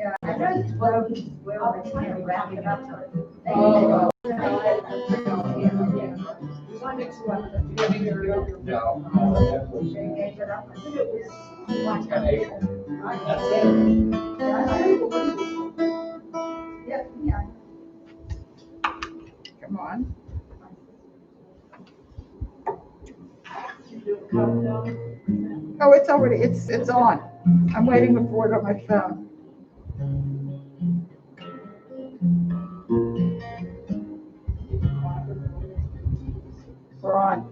I know it's well, we're wrapping up. Oh. Come on. Oh, it's already, it's on. I'm waiting for it on my phone. We're on.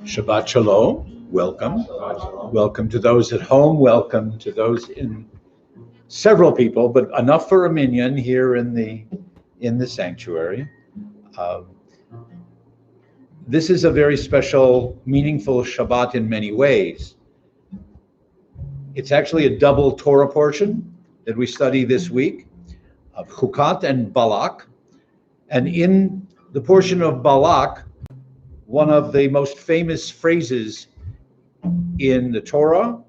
Shabbat Shalom, welcome. Welcome to those at home, welcome to those in several people, but enough for a minyan here in the sanctuary. This is a very special, meaningful Shabbat in many ways. It's actually a double Torah portion that we study this week of Chukat and Balak. And in the portion of Balak, one of the most famous phrases in the Torah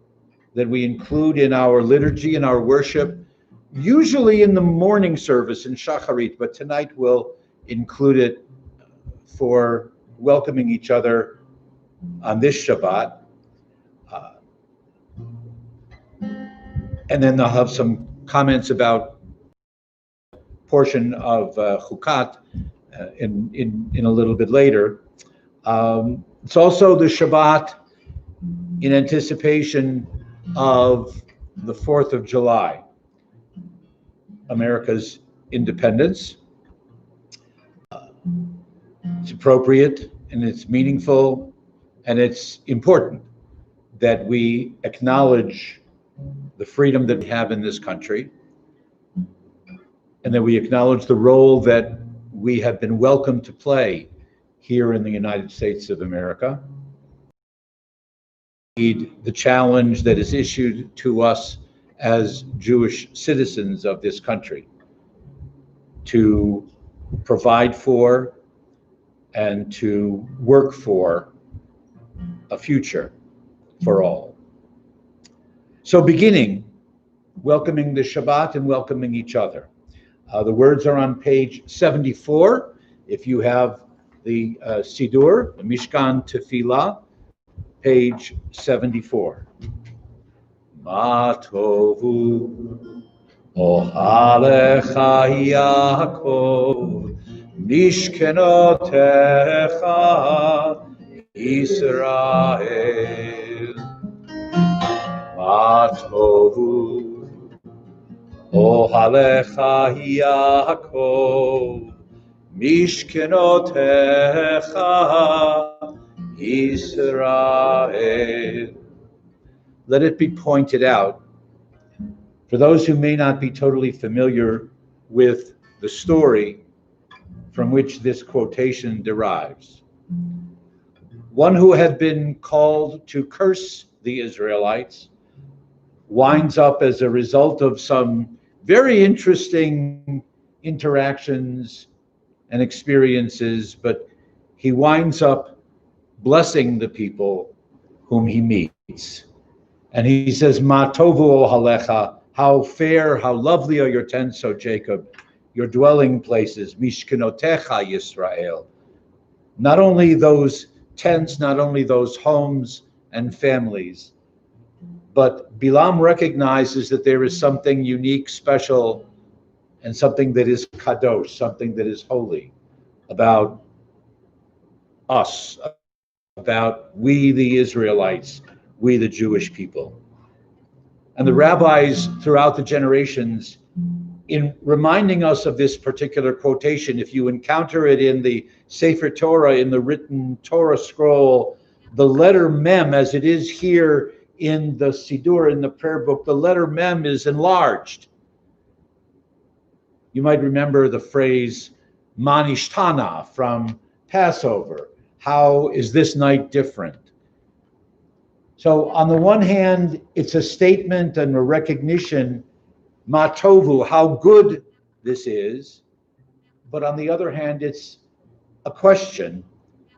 that we include in our liturgy and our worship, usually in the morning service in Shacharit, but tonight we'll include it for welcoming each other on this Shabbat. And then they'll have some comments about portion of Chukat in a little bit later. It's also the Shabbat in anticipation of the 4th of July, America's independence. It's appropriate and it's meaningful and it's important that we acknowledge the freedom that we have in this country and that we acknowledge the role that we have been welcomed to play here in the United States of America. The challenge that is issued to us as Jewish citizens of this country to provide for and to work for a future for all. So beginning, welcoming the Shabbat and welcoming each other. The words are on page 74. If you have the Sidur, the Mishkan Tefillah, page 74. Ma tovu ohalecha Yaakov mishkenotecha Yisrael. Ma tovu ohalecha Yaakov mishkenotecha Israel. Let it be pointed out, for those who may not be totally familiar with the story from which this quotation derives. One who had been called to curse the Israelites winds up as a result of some very interesting interactions and experiences, but he winds up blessing the people whom he meets. And he says, Ma tovu ohalecha, how fair, how lovely are your tents, O Jacob, your dwelling places, mishkenotecha Yisrael. Not only those tents, not only those homes and families, but Bilam recognizes that there is something unique, special, and something that is kadosh, something that is holy about us, about we the Israelites, we the Jewish people. And the rabbis throughout the generations, in reminding us of this particular quotation, if you encounter it in the Sefer Torah, in the written Torah scroll, the letter Mem, as it is here in the Sidur, in the prayer book, the letter Mem is enlarged. You might remember the phrase Manishtana from Passover. How is this night different? So on the one hand, it's a statement and a recognition, Ma tovu, how good this is. But on the other hand, it's a question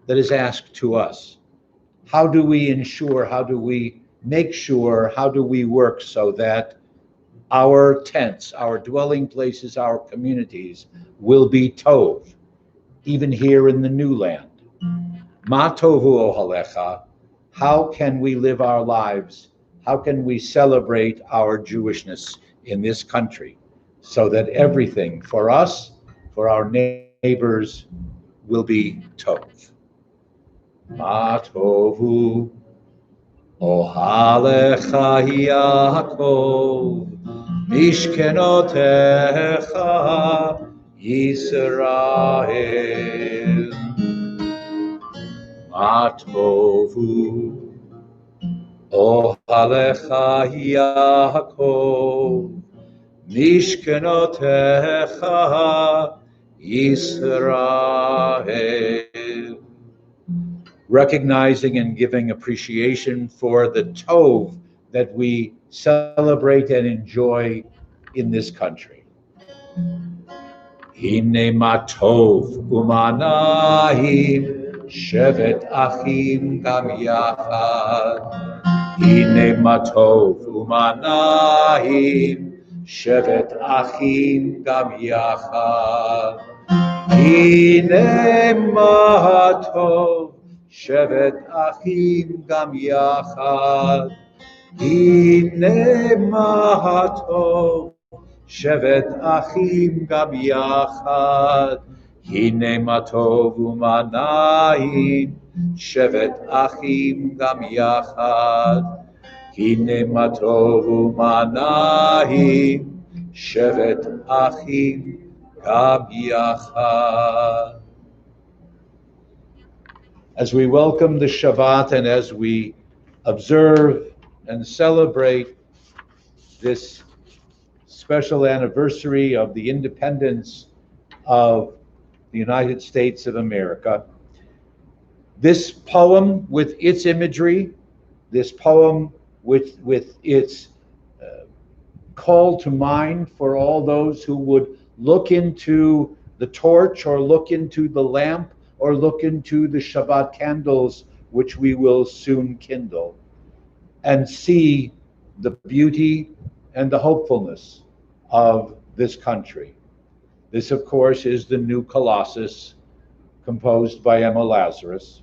that is asked to us. how do we ensure, how do we make sure, how do we work so that our tents, our dwelling places, our communities will be tov, even here in the new land? Ma tovu ohalecha. How can we live our lives? How can we celebrate our Jewishness in this country so that everything for us, for our neighbors, will be tov? Ma tovu ohalecha Yaakov mishkenotecha Yisrael. Ma tovu ohalecha Yaakov mishkenotecha Yisrael. Recognizing and giving appreciation for the tov that we celebrate and enjoy in this country. Hine ma tov umanahim shevet achim gam yachad. Hine ma tov umanahim shevet achim gam yachad. Hine ma tov shevet achim gam yachad. Hine ma tov shevet achim gam yachad. Hine ma tov umanahim shevet achim gam yachad. Hine ma tov umanahim shevet achim gam yachad. As we welcome the Shabbat and as we observe and celebrate this special anniversary of the independence of the United States of America, this poem with its imagery, this poem with its call to mind for all those who would look into the torch or look into the lamp or look into the Shabbat candles, which we will soon kindle, and see the beauty and the hopefulness of this country. This, of course, is the new Colossus, composed by Emma Lazarus.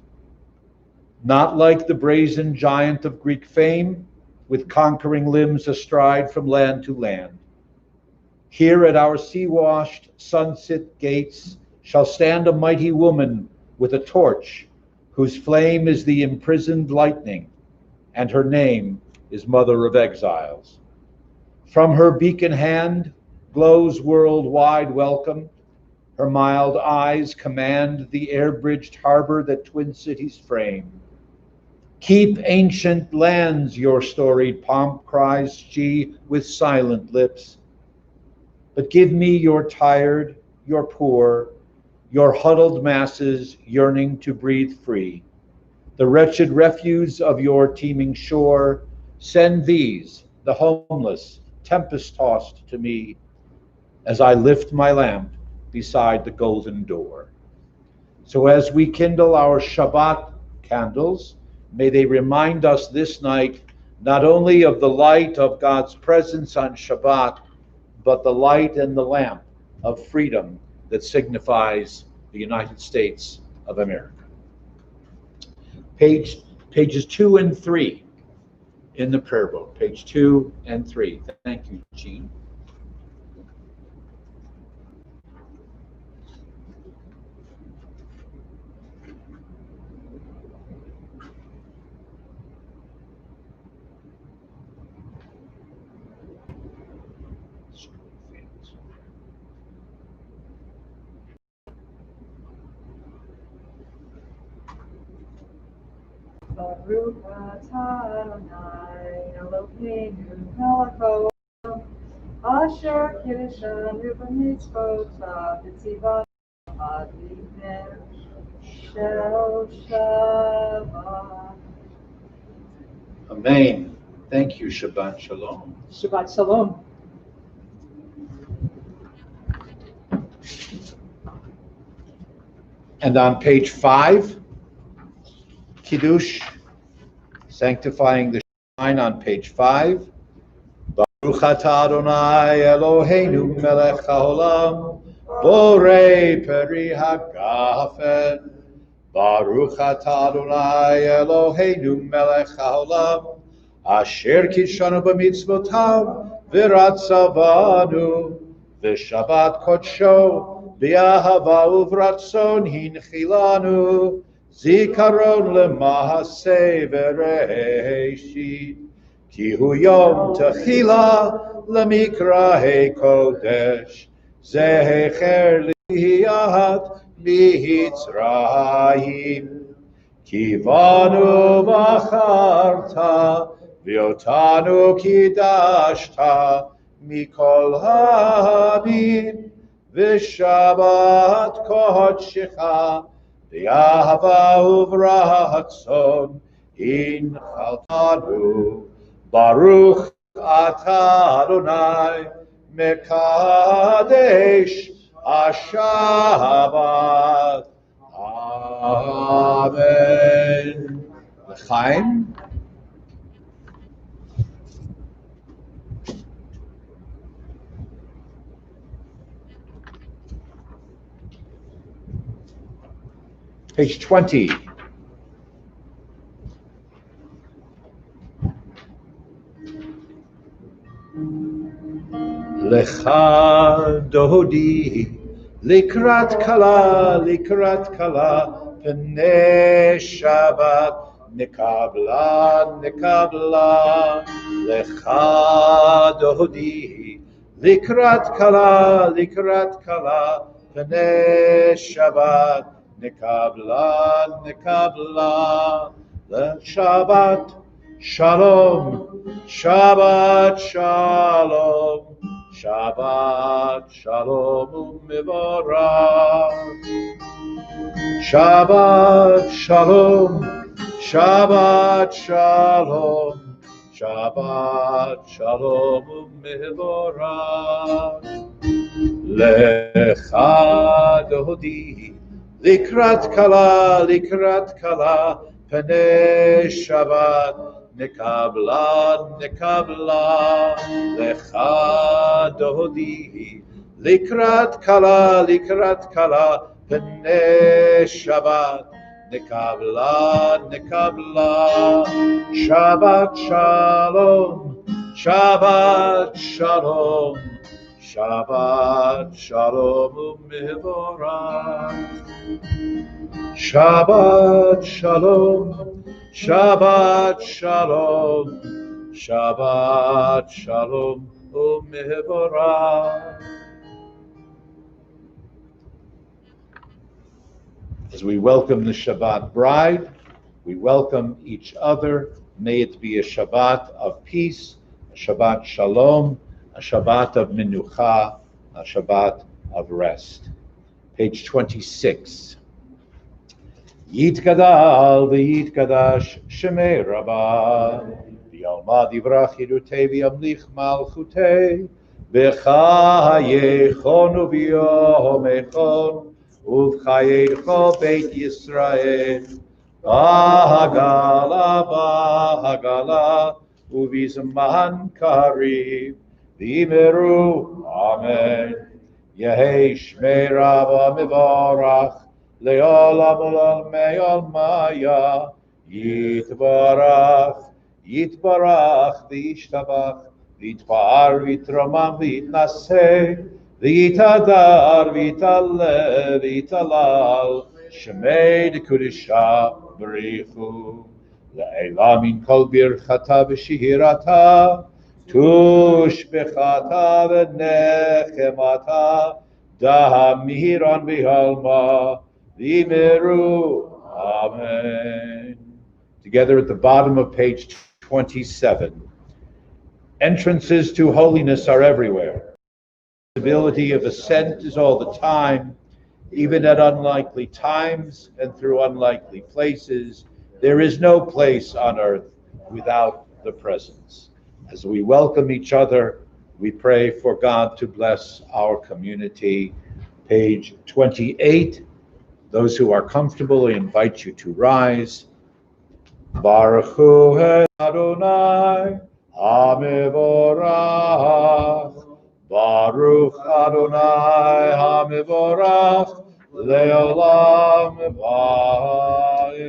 Not like the brazen giant of Greek fame, with conquering limbs astride from land to land. Here at our sea-washed sunset gates shall stand a mighty woman with a torch, whose flame is the imprisoned lightning, and her name is Mother of Exiles. From her beacon hand glows worldwide welcome. Her mild eyes command the air-bridged harbor that twin cities frame. Keep ancient lands your storied pomp, cries she with silent lips. But give me your tired, your poor, your huddled masses yearning to breathe free. The wretched refuse of your teeming shore, send these, the homeless, tempest-tossed to me, as I lift my lamp beside the golden door. So as we kindle our Shabbat candles, may they remind us this night not only of the light of God's presence on Shabbat, but the light and the lamp of freedom that signifies the United States of America. Pages 2 and 3 in the prayer book, page 2 and 3. Thank you, Jean. Baruch atah Adonai Eloheinu melech asher kiddushanu b'mitzvotav v'tzivanu ad l'ivnei shel Shabbat. Amen. Thank you, Shabbat Shalom. Shabbat Shalom. And on page 5, Kiddush sanctifying the shrine on page 5. Baruch atah Adonai Eloheinu melech haolam, borei peri hagafen. Baruch atah Adonai Eloheinu melech haolam, asher kidshanu b'mitzvotav v'ratzavanu v'shabbat kodsho b'ahava uvratzon hinchilanu zikaron lemahaseh v'reishit ki hu yom techila lemikra kodesh zecher liyat mitzrayim kivanu bacharta v'otanu kidashta mikol hamim v'shabbat kodshecha v'ahava uvratzon inchaltanu Baruch atah Adonai mekadesh Shabbat. Amen. L'chaim. Page 20. Lecha dodi likrat kala pnei Shabbat nikabla lecha dodi likrat kala pnei Shabbat nikabla Shabbat shalom Shabbat shalom u'mevorach. Shabbat shalom u'mevorach. Lecha dodi likrat kala pnei Shabbat nikabla lecha dodi likrat kala pnei Shabbat nikabla Shabbat shalom u'mevorach. Shabbat shalom u'mevorach. As we welcome the Shabbat bride, we welcome each other. May it be a Shabbat of peace, a Shabbat shalom, a Shabbat of menucha, a Shabbat of rest. Page 26. Yitgadal v'yitgadash shemei rabbah v'yalma divrach yirutei v'yamlich malchutei v'chayechon u'v'yomechon uv'chayecho beit Yisrael v'hagala uv'zman karib v'imeru amen Yehei shmei rabbah mevorach Le'olam olam me'ol maya Yitbarach v'yishtabach v'yitpa'ar v'yitramam v'yitnaseh v'yitadar v'yitalal Shemei d'kudisha b'richu Le'elam min kol birchata v'shihirata tushbechata v'nechemata Daham mihiran v'halma V'imeru. Amen. Together at the bottom of page 27. Entrances to holiness are everywhere. The possibility of ascent is all the time, even at unlikely times and through unlikely places. There is no place on earth without the presence. As we welcome each other, we pray for God to bless our community. Page 28. Those who are comfortable, I invite you to rise. Baruch Hu Adonai Hamevorach. Baruch Adonai Hamevorach Leolam Vayed.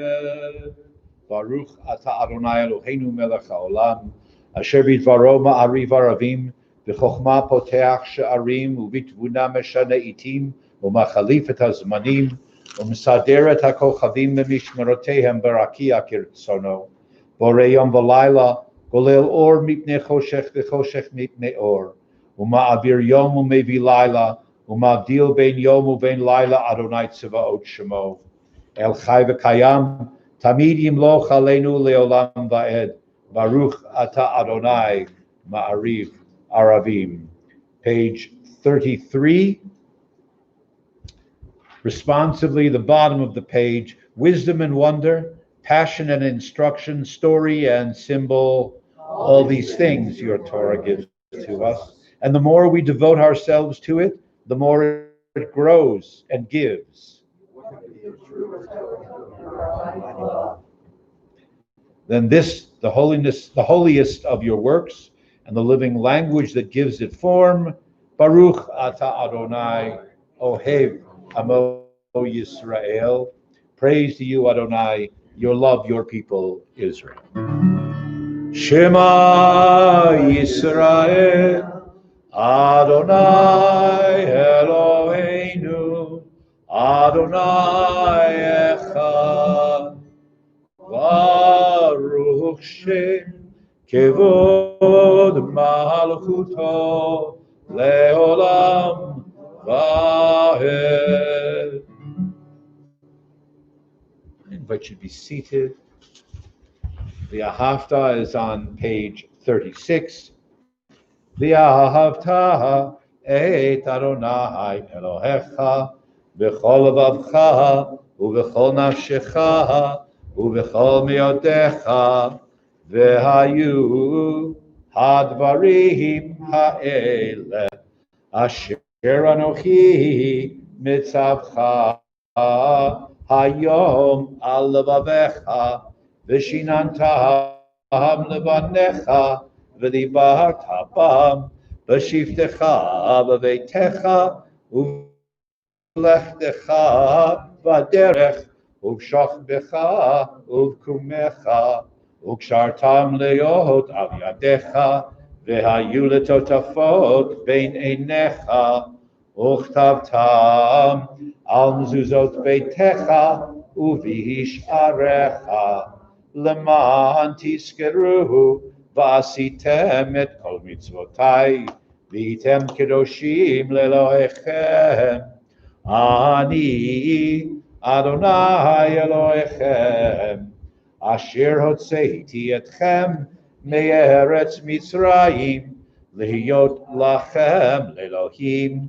Baruch Ata Adonai Eloheinu Melech HaOlam Asher Bidvaro Ma'ariv Aravim V'chokhma Poteach She'arim U'Bitbuna Meshana Itim U'Machalif Et HaZmanim U'Mesader Et HaKochavim B'Mishmerotehem Barakia Kirtzono Borei Yom V'Layla Golel Or Mipnei Choshech V'Choshech Mipnei Or U'Ma'avir Yom U'Mevi Layla U'Mavdil Bein Yom U'Bein Layla Adonai Tzvaot Shemo El Chai V'Kayam Tamid Yimloch Aleinu Leolam Va'ed Baruch Ata Adonai Ma'ariv Aravim. Page 33. Responsively, the bottom of the page, wisdom and wonder, passion and instruction, story and symbol, all these things your Torah gives to us. And the more we devote ourselves to it, the more it grows and gives. Then this, the holiest of your works, and the living language that gives it form, Baruch Ata Adonai Ohev Amo Yisrael. Praise to you, Adonai, your love, your people, Israel. Shema Yisrael, Adonai Eloheinu, Adonai Echad. Baruch Shem Kevod Malchuto Leolam Vahed. I invite you to be seated. The Ahavta is on page 36. The Ahavta et Adonai Elohecha b'chol levavcha u'b'chol nafshecha u'b'chol me'odecha v'hayu hadvarim ha'ele asher anochi mitzavcha hayom al levavecha v'shinantaham levanecha v'dibarta bam v'shivtecha v'veitecha u'lechtecha v'derech u'v'shachbecha u'v'kumecha u'kshartam leot al yadecha v'hayu letotafot bein einecha u'chtavtam al mezuzot beitecha u'v'hisharecha leman tiskeruhu v'asitem et kol mitzvotai v'hitem kedoshim leloechem ani Adonai Elohechem asher hotzeiti etchem me'eretz Mitzrayim lihiyot lachem lelohim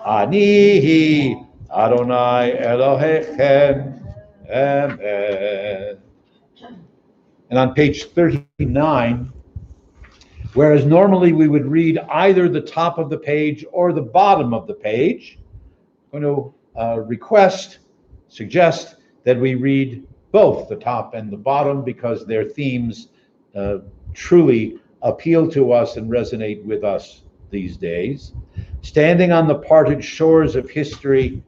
ani Adonai Elohechem. Amen. And on page 39, whereas normally we would read either the top of the page or the bottom of the page, I'm going to suggest that we read both the top and the bottom because their themes truly appeal to us and resonate with us these days. Standing on the parted shores of history,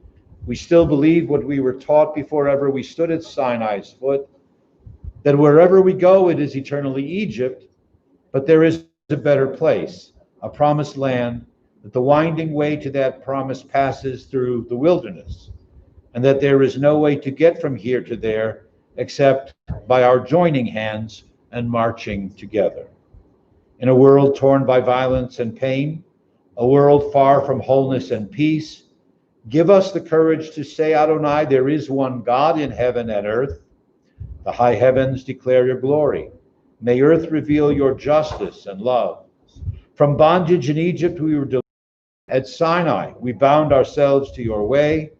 we still believe what we were taught before ever we stood at Sinai's foot, that wherever we go, it is eternally Egypt, but there is a better place, a promised land, that the winding way to that promise passes through the wilderness, and that there is no way to get from here to there except by our joining hands and marching together. In a world torn by violence and pain, a world far from wholeness and peace, give us the courage to say, Adonai, there is one God in heaven and earth. The high heavens declare your glory. May earth reveal your justice and love. From bondage in Egypt we were delivered. At Sinai we bound ourselves to your way,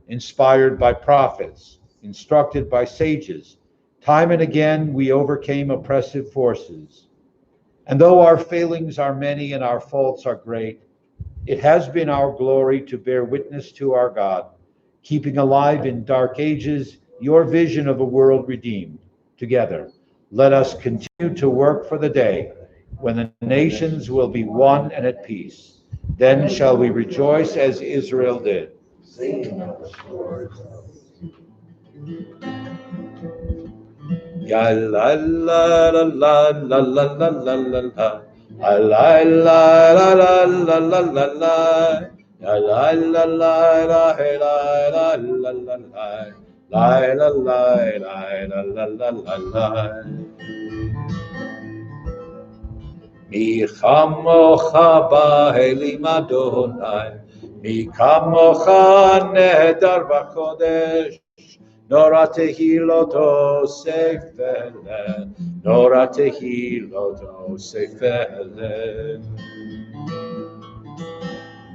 inspired by prophets, instructed by sages. Time and again we overcame oppressive forces. And though our failings are many and our faults are great, it has been our glory to bear witness to our God, keeping alive in dark ages your vision of a world redeemed together Let us continue to work for the day when the nations will be one and at peace. Then shall we rejoice as Israel did. Sing of the Lord. Ya la la la la la la la la la la. La la la la la la la la la. Ya la la la la la la la la la. La la la la la la la la. Mi chamocha ba'elim Adonai, mi kamocha nehedar b'kodesh, nora tehiloto sefele, nora tehiloto sefele.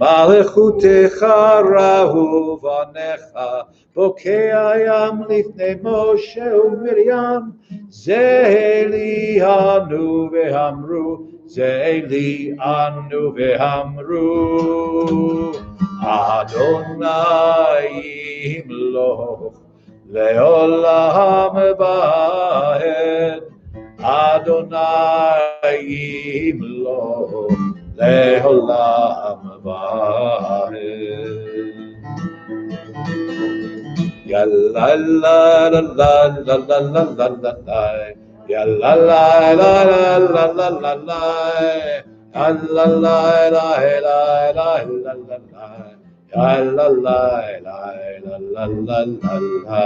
Malechutecha rahu vanecha, bokei ayam lifnei Moshe u'Miriam, Zeli anu vehamru, Zeli anu vehamru, Adonai imloch leolam vaed, Adonai imloch leolam vaed. Ya la la la la la la la la la la. Ya la la la la la la la la. Ya la la la la la la la la. Ya la la la la la la la.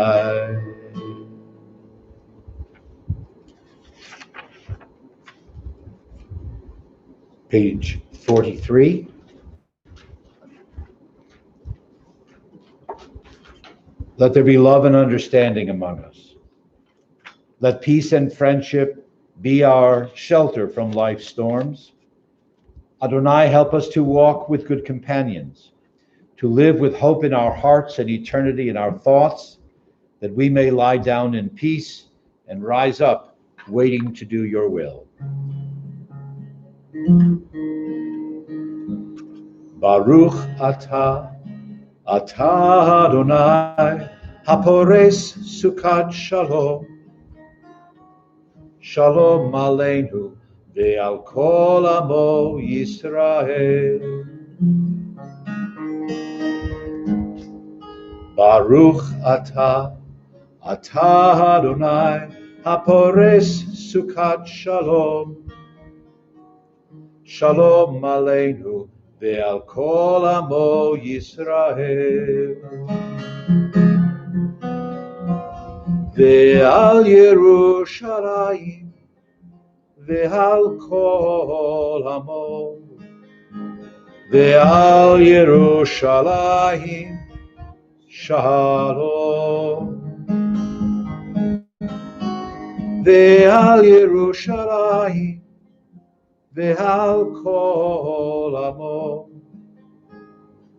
Page 43. Let there be love and understanding among us. Let peace and friendship be our shelter from life's storms. Adonai, help us to walk with good companions, to live with hope in our hearts and eternity in our thoughts, that we may lie down in peace and rise up, waiting to do your will. Baruch atah Adonai, hapores sukat shalom, shalom aleinu, ve'al kol amo Yisrael. Baruch atah Adonai, hapores sukat shalom, shalom aleinu, ve'al kol amo Yisrael. Ve'al Yerushalayim, ve'al kol amo, ve'al Yerushalayim, shalom. Ve'al Yerushalayim, ve'al kol amo,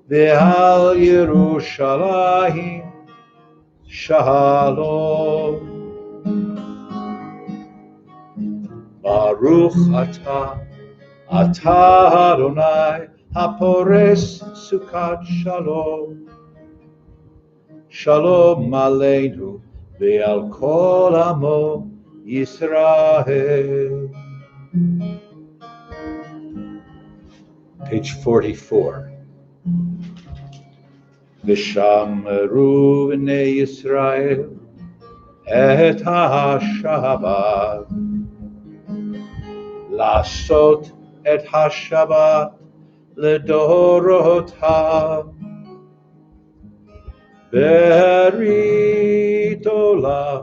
ve'al Yerushalayim, shalom. Baruch atah Adonai, hapores sukat shalom, shalom aleinu, ve'al kol amo Yisrael. Page 44. V'shamru b'nei Yisrael et ha-Shabbat, לעשות את השבת לדורותם, ברית עולם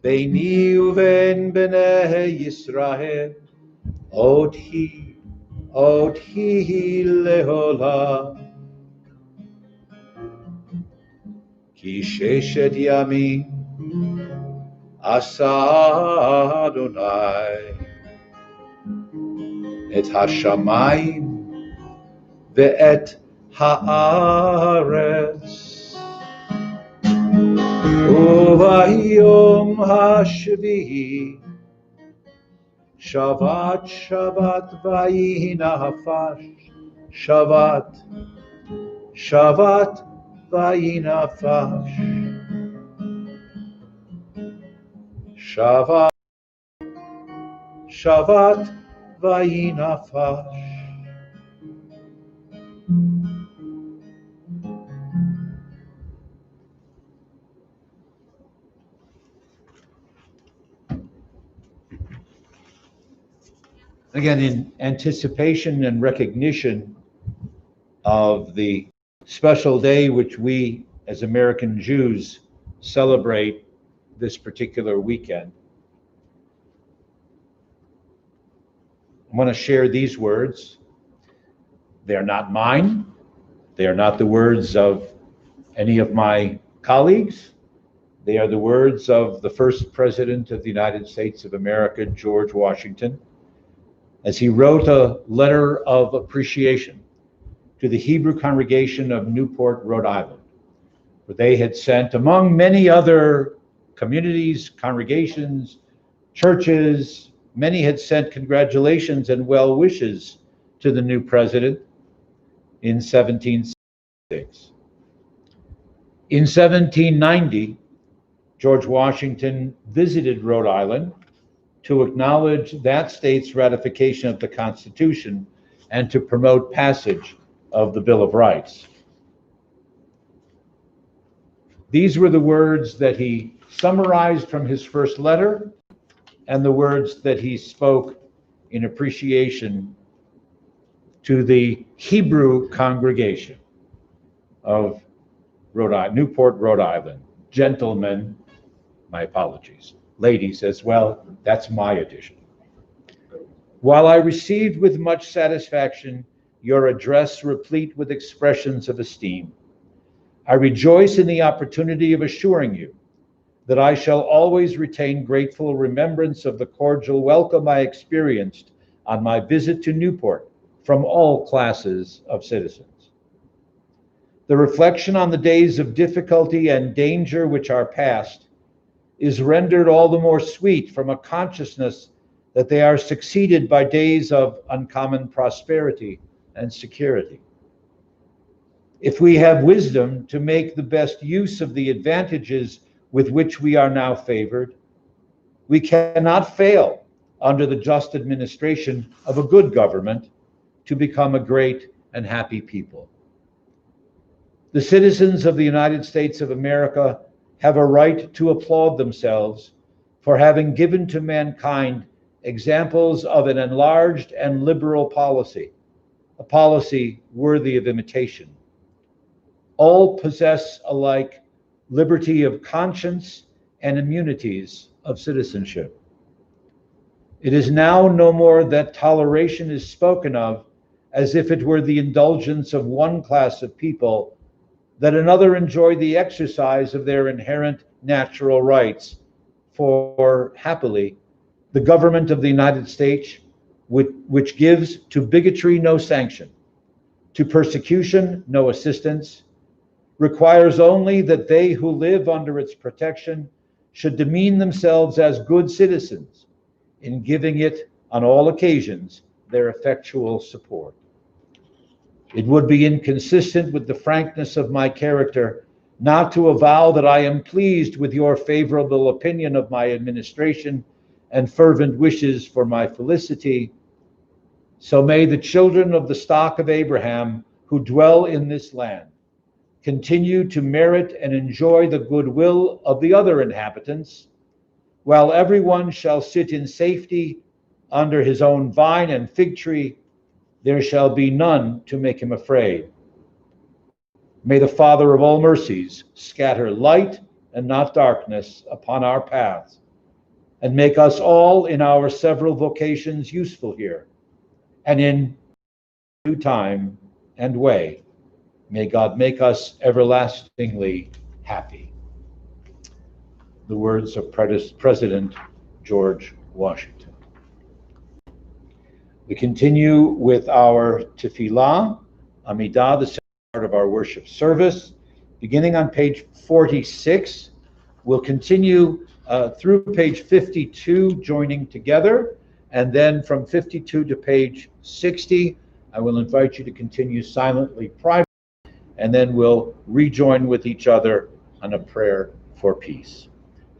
ביני ובין בני ישראל, עוד היא לעולם. כי ששת ימים עשה אדוני את השמיים ואת הארץ, וביום השביעי שבת ויהי נפש, שבת ויהי נפש, Shavat, Shavat Vayinafash. Again, in anticipation and recognition of the special day which we as American Jews celebrate this particular weekend, I want to share these words. They are not mine. They are not the words of any of my colleagues. They are the words of the first president of the United States of America, George Washington, as he wrote a letter of appreciation to the Hebrew congregation of Newport, Rhode Island, where they had sent, among many other communities, congregations, churches, many had sent congratulations and well wishes to the new president in 1766. In 1790, George Washington visited Rhode Island to acknowledge that state's ratification of the Constitution and to promote passage of the Bill of Rights. These were the words that he summarized from his first letter and the words that he spoke in appreciation to the Hebrew congregation of Newport, Rhode Island. Gentlemen, my apologies. Ladies as well, that's my addition. While I received with much satisfaction your address replete with expressions of esteem, I rejoice in the opportunity of assuring you that I shall always retain grateful remembrance of the cordial welcome I experienced on my visit to Newport from all classes of citizens. The reflection on the days of difficulty and danger which are past is rendered all the more sweet from a consciousness that they are succeeded by days of uncommon prosperity and security. If we have wisdom to make the best use of the advantages with which we are now favored, we cannot fail, under the just administration of a good government, to become a great and happy people. The citizens of the United States of America have a right to applaud themselves for having given to mankind examples of an enlarged and liberal policy, a policy worthy of imitation. All possess alike liberty of conscience and immunities of citizenship. It is now no more that toleration is spoken of as if it were the indulgence of one class of people, that another enjoy the exercise of their inherent natural rights. For happily, the government of the United States, which gives to bigotry no sanction, to persecution no assistance, requires only that they who live under its protection should demean themselves as good citizens in giving it on all occasions their effectual support. It would be inconsistent with the frankness of my character not to avow that I am pleased with your favorable opinion of my administration and fervent wishes for my felicity. So may the children of the stock of Abraham who dwell in this land continue to merit and enjoy the goodwill of the other inhabitants, while everyone shall sit in safety under his own vine and fig tree. There shall be none to make him afraid. May the Father of all mercies scatter light and not darkness upon our paths, and make us all in our several vocations useful here, and in due time and way, may God make us everlastingly happy. The words of President George Washington. We continue with our Tefillah, Amidah, the second part of our worship service. Beginning on page 46, we'll continue through page 52, joining together, and then from 52 to page 60, I will invite you to continue silently privately, and then we'll rejoin with each other on a prayer for peace.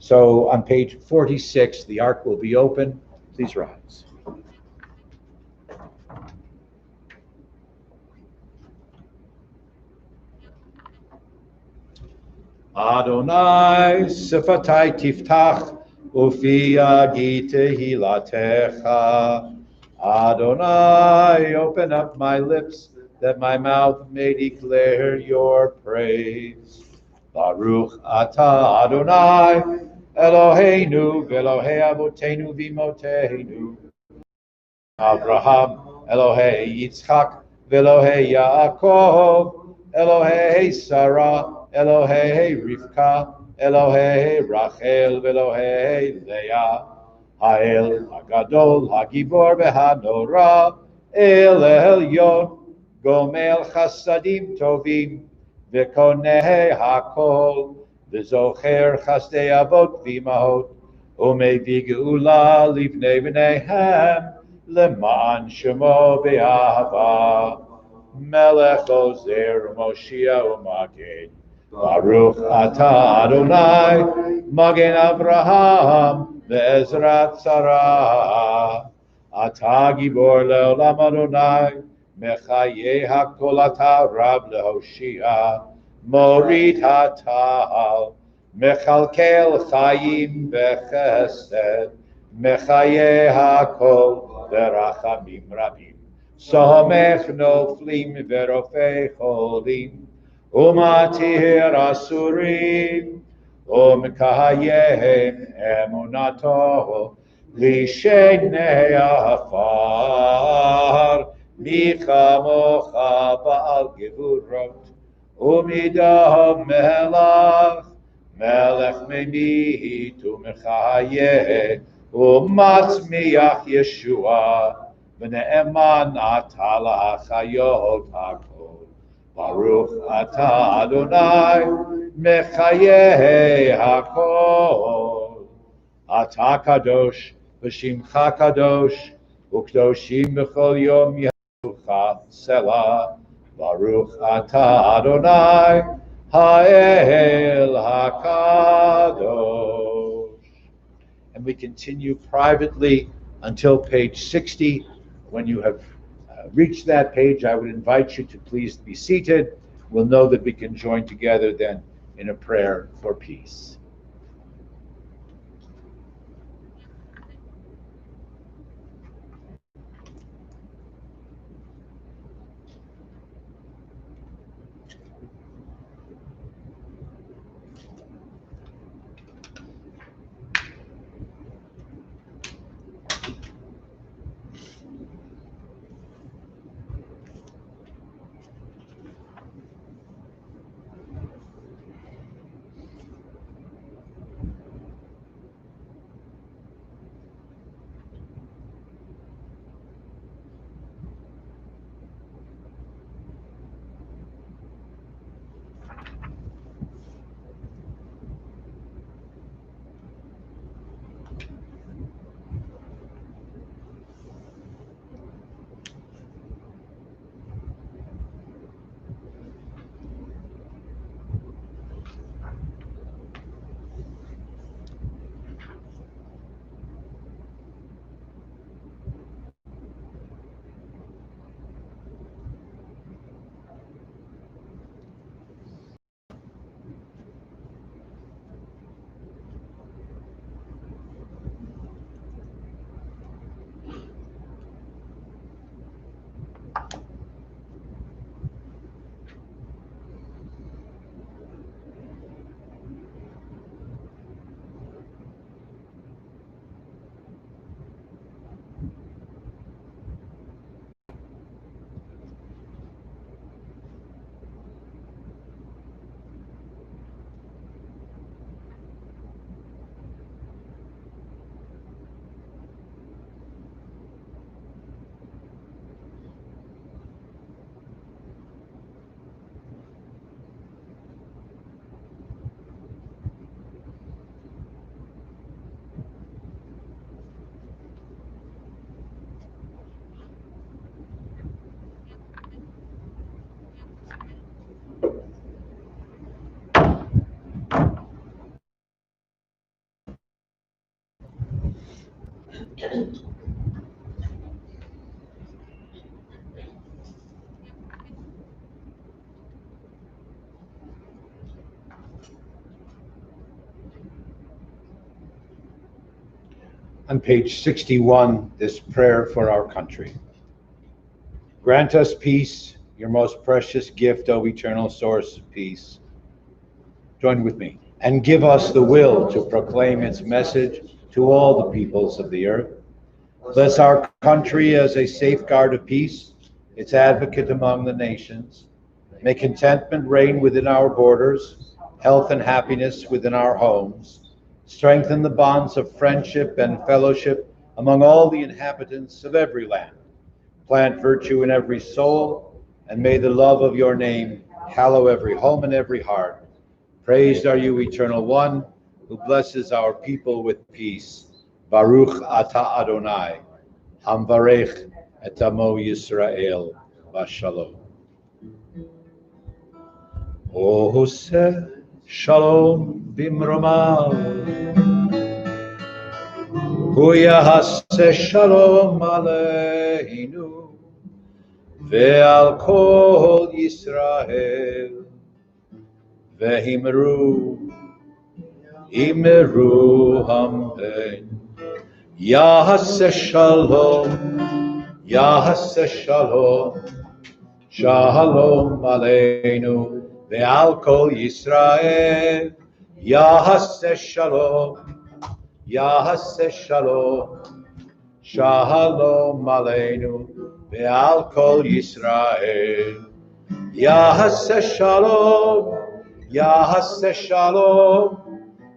So on page 46, the ark will be open. Please rise. Adonai sifatai tiftach ufi agi tehilatecha. Adonai, open up my lips that my mouth may declare your praise. Baruch atah Adonai Eloheinu v'Elohei avotenu v'imotenu. Abraham Elohei Yitzchak v'Elohei Yaakov Elohei Sarah Elohei Rivka Elohei Rachel v'Elohei Leah. Ha'el Hagadol Hagibor v'Hanora El Elyon Gomel Chasadim Tovim v'Koneh Hakol v'Zocher Chasdei Avot v'Imahot Umevii Geula Livnei B'neihem Leman Shemo Be'ahava Melech Ozer Moshiach U'Magen Baruch Atah Adonai Magen Avraham Ve'ezrat Sarah Atah Gibor Le'olam Adonai Mechayeh HaKol Atah Rab Lehoshia Morid HaTal Mechalkel Chaim Bechesed Mechayeh HaKol Verachamim Rabim Somech Noflim Verofei Cholim Umatir Asurim Umkahayehem Emunato Lishenei Afar Michamocha Baal Gevurot Umidah Melach Melech Memit Umechayeh Umatzmiach Yeshua V'ne'eman Atala Chayot HaKol Baruch Atah Adonai Mechayeh HaKol Atah Kadosh V'Shimcha Kadosh U'Kdoshim B'chol Yom Yehucha Selah Baruch Atah Adonai Ha'el HaKadosh. And we continue privately until page 60. When you have reached that page, I would invite you to please be seated. We'll know that we can join together then in a prayer for peace. On page 61, this prayer for our country. Grant us peace, your most precious gift, O eternal source of peace. Join with me. And give us the will to proclaim its message to all the peoples of the earth. Bless our country as a safeguard of peace, its advocate among the nations. May contentment reign within our borders, health and happiness within our homes. Strengthen the bonds of friendship and fellowship among all the inhabitants of every land. Plant virtue in every soul, and may the love of your name hallow every home and every heart. Praised are you, Eternal One, who blesses our people with peace. Baruch atah Adonai, hamvarech et amo Yisrael, v'shalom. Oseh shalom bimromav, hu yahaseh shalom aleinu, ve'al kol Yisrael, ve'himru amen. Yahaseh shalom, shalom aleinu, ve'al kol Yisrael. Yahaseh shalom, shalom aleinu, ve'al kol Yisrael. Yahaseh shalom,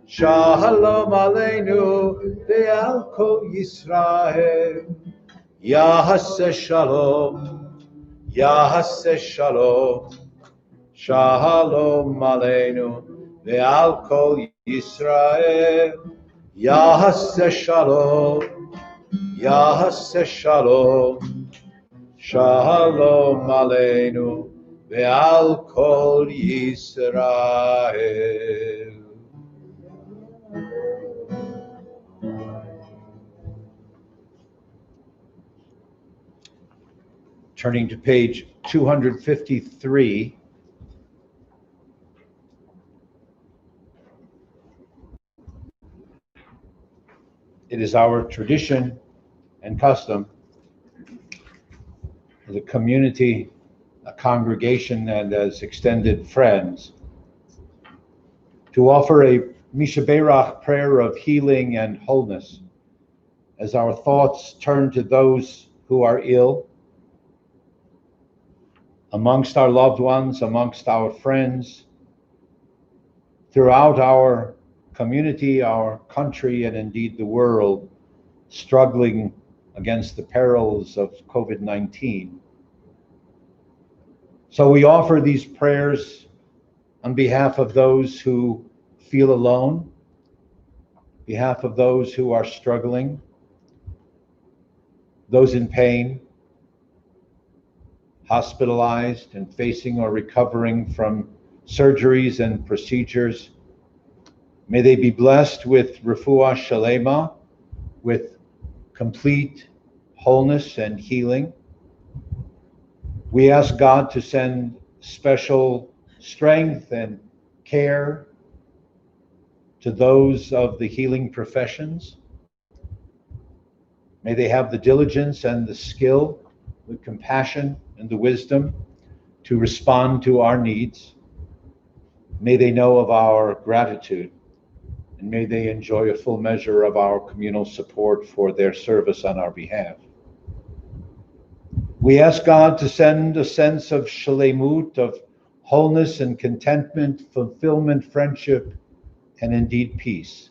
shalom aleinu, ve'al kol Yisrael. Yahaseh shalom, shalom aleinu, ve'al kol Yisrael. Yahaseh shalom, shalom aleinu, ve'al kol Yisrael. Turning to page 253, it is our tradition and custom as a community, a congregation, and as extended friends to offer a Mishaberach prayer of healing and wholeness as our thoughts turn to those who are ill, amongst our loved ones, amongst our friends, throughout our community, our country, and indeed the world, struggling against the perils of COVID-19. So we offer these prayers on behalf of those who feel alone, behalf of those who are struggling, those in pain, hospitalized and facing or recovering from surgeries and procedures. May they be blessed with refuah shalema, with complete wholeness and healing. We ask God to send special strength and care to those of the healing professions. May they have the diligence and the skill, the compassion and the wisdom to respond to our needs. May they know of our gratitude, and may they enjoy a full measure of our communal support for their service on our behalf. We ask God to send a sense of shalemut, of wholeness and contentment, fulfillment, friendship, and indeed peace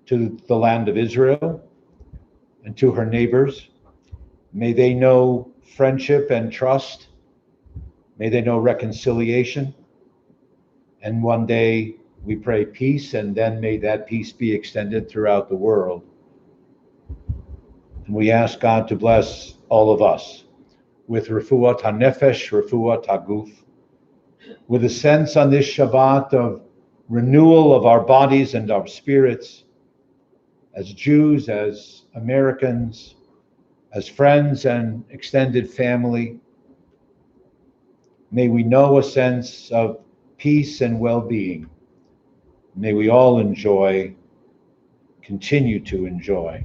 to the land of Israel and to her neighbors. May they know friendship and trust. May they know reconciliation. And one day we pray peace, and then may that peace be extended throughout the world. And we ask God to bless all of us with refuat hanefesh, refuat haguf, with a sense on this Shabbat of renewal of our bodies and our spirits, as Jews, as Americans, as friends and extended family. May we know a sense of peace and well-being. May we all continue to enjoy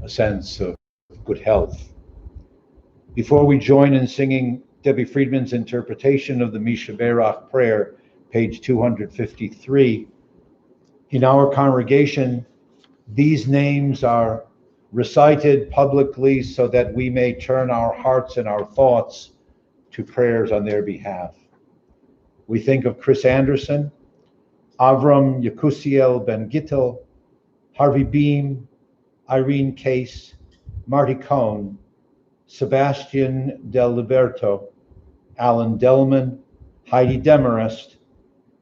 a sense of good health. Before we join in singing Debbie Friedman's interpretation of the Misha Berach prayer, page 253, in our congregation, these names are recited publicly so that we may turn our hearts and our thoughts to prayers on their behalf. We think of Chris Anderson, Avram Yekusiel Ben Gittel, Harvey Beam, Irene Case, Marty Cohn, Sebastian Del Liberto, Alan Delman, Heidi Demarest,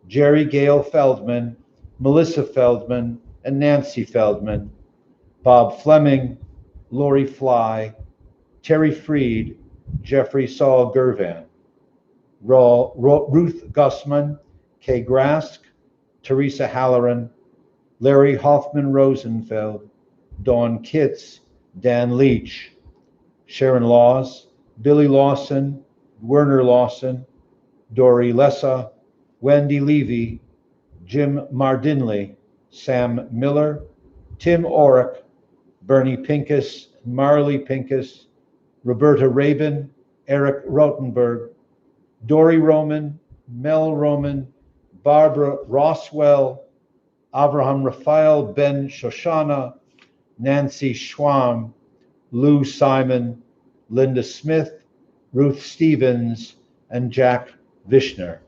Jerry Gale Feldman, Melissa Feldman, and Nancy Feldman, Bob Fleming, Lori Fly, Terry Freed, Jeffrey Saul Gervan, Ruth Gussman, Kay Grask, Teresa Halloran, Larry Hoffman Rosenfeld, Dawn Kitts, Dan Leach, Sharon Laws, Billy Lawson, Werner Lawson, Dory Lessa, Wendy Levy, Jim Mardinley, Sam Miller, Tim Orrick, Bernie Pincus, Marley Pincus, Roberta Rabin, Eric Rotenberg, Dory Roman, Mel Roman, Barbara Roswell, Avraham Raphael Ben Shoshana, Nancy Schwam, Lou Simon, Linda Smith, Ruth Stevens, and Jack Vishner.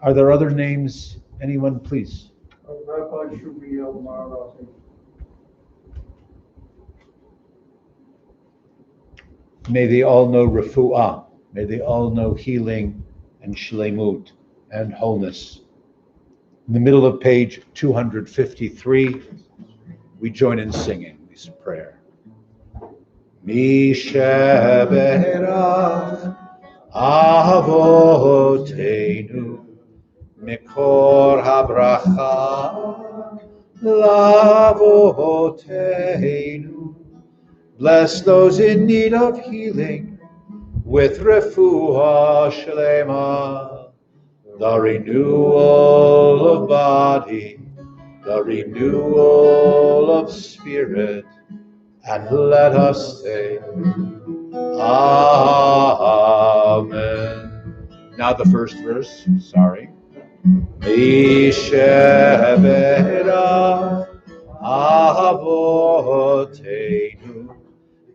Are there other names? Anyone, please? Rabbi Shmuel Marathi. May they all know refuah. May they all know healing and shlemut and wholeness. In the middle of page 253, we join in singing this prayer. Misha berach avoteinu mikor habracha lavoteinu. Bless those in need of healing with refuah shlema, the renewal of body, the renewal of spirit, and let us say, Amen. Now the first verse, sorry. Misha berach avoteinu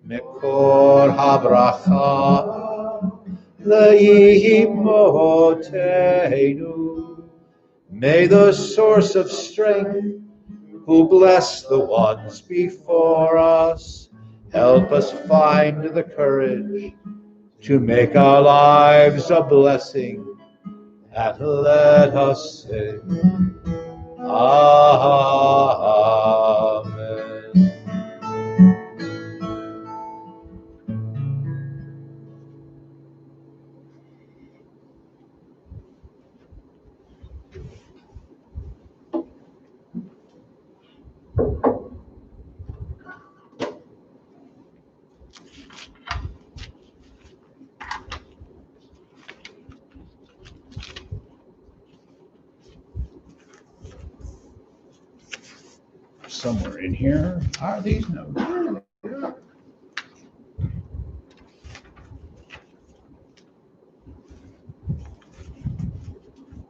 mikor habracha le'imotenu. May the source of strength, who bless the ones before us, help us find the courage to make our lives a blessing, and let us say, Amen. Somewhere in here are these notes.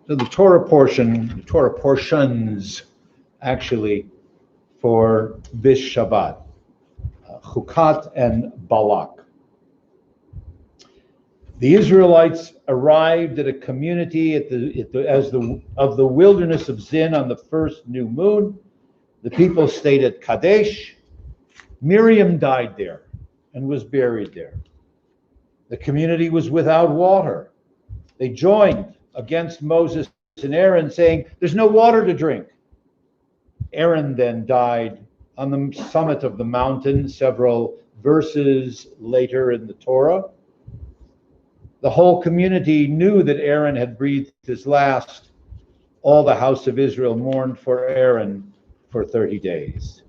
So the Torah portions actually for this Shabbat, Chukat and Balak. The Israelites arrived at a community of the wilderness of Zin on the first new moon. The people stayed at Kadesh. Miriam died there and was buried there. The community was without water. They joined against Moses and Aaron, saying, there's no water to drink. Aaron then died on the summit of the mountain, several verses later in the Torah. The whole community knew that Aaron had breathed his last. All the house of Israel mourned for Aaron for 30 days.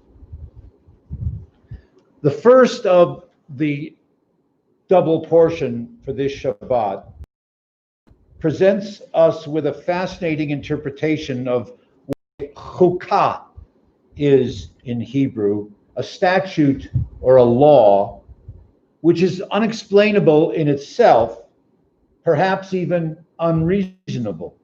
The first of the double portion for this Shabbat presents us with a fascinating interpretation of what chukah is in Hebrew, a statute or a law, which is unexplainable in itself, perhaps even unreasonable.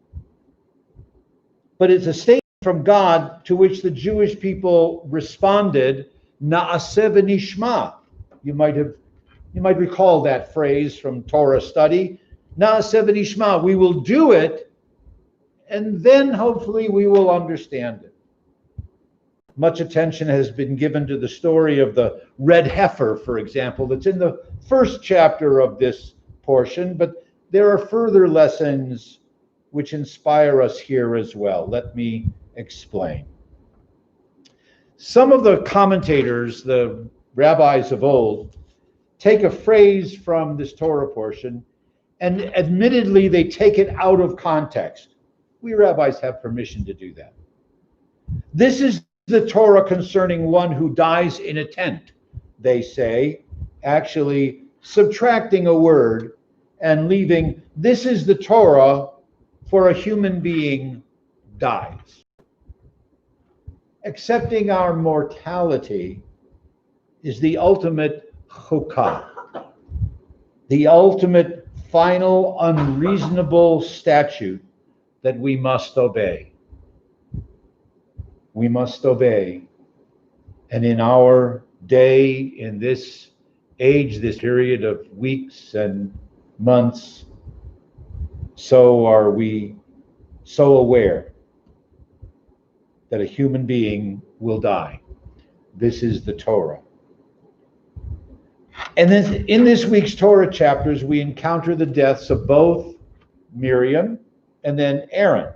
But it's a statement from God to which the Jewish people responded, Na'aseh v'nishma. You might recall that phrase from Torah study. Na'aseh v'nishma. We will do it, and then hopefully we will understand it. Much attention has been given to the story of the red heifer, for example, that's in the first chapter of this portion, but there are further lessons which inspire us here as well. Let me explain. Some of the commentators, the rabbis of old, take a phrase from this Torah portion, and admittedly they take it out of context. We rabbis have permission to do that. This is the Torah concerning one who dies in a tent, they say, actually subtracting a word and leaving, this is the Torah for a human being dies. Accepting our mortality is the ultimate chukah, the ultimate final unreasonable statute that we must obey. We must obey. And in our day, in this age, this period of weeks and months, so are we so aware that a human being will die. This is the Torah. And then in this week's Torah chapters, we encounter the deaths of both Miriam and then Aaron.